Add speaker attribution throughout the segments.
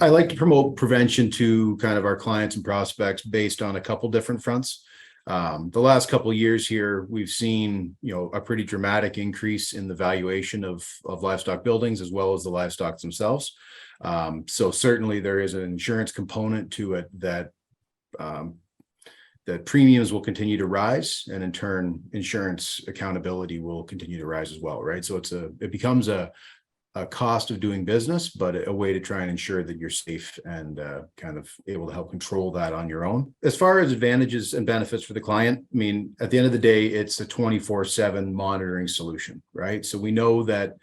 Speaker 1: I like to promote prevention to kind of our clients and prospects based on a couple different fronts. The last couple of years here, we've seen, a pretty dramatic increase in the valuation of livestock buildings as well as the livestock themselves. So certainly there is an insurance component to it that premiums will continue to rise, and in turn, insurance accountability will continue to rise as well, right? So it becomes a cost of doing business, but a way to try and ensure that you're safe and kind of able to help control that on your own. As far as advantages and benefits for the client, I mean, at the end of the day, it's a 24/7 monitoring solution, right? So we know that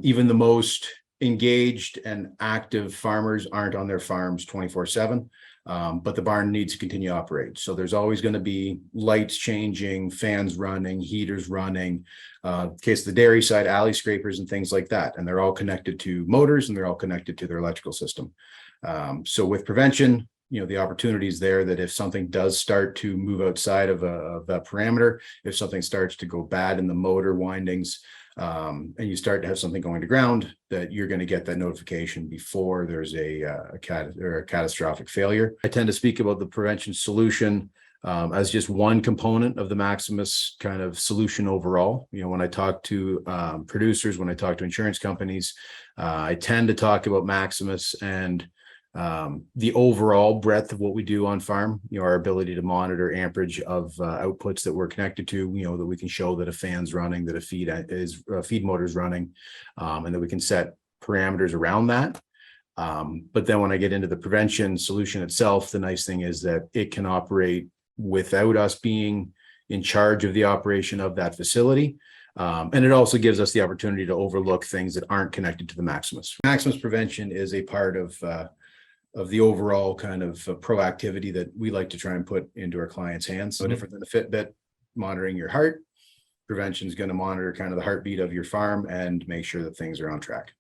Speaker 1: even the most engaged and active farmers aren't on their farms 24/7. But the barn needs to continue to operate. So there's always going to be lights changing, fans running, heaters running, case of the dairy side, alley scrapers and things like that. And they're all connected to motors and they're all connected to their electrical system. So with prevention, the opportunity is there that if something does start to move outside of that parameter, if something starts to go bad in the motor windings, and you start to have something going to ground, that you're going to get that notification before there's a catastrophic failure. I tend to speak about the prevention solution as just one component of the Maximus kind of solution overall. When I talk to producers, when I talk to insurance companies, I tend to talk about Maximus and the overall breadth of what we do on farm, our ability to monitor amperage of outputs that we're connected to, that we can show that a fan's running, that a feed motor is running, and that we can set parameters around that. But then when I get into the prevention solution itself, the nice thing is that it can operate without us being in charge of the operation of that facility. And it also gives us the opportunity to overlook things that aren't connected to the Maximus. Maximus prevention is a part of the overall kind of proactivity that we like to try and put into our clients' hands. So different than the Fitbit monitoring your heart, prevention is going to monitor kind of the heartbeat of your farm and make sure that things are on track.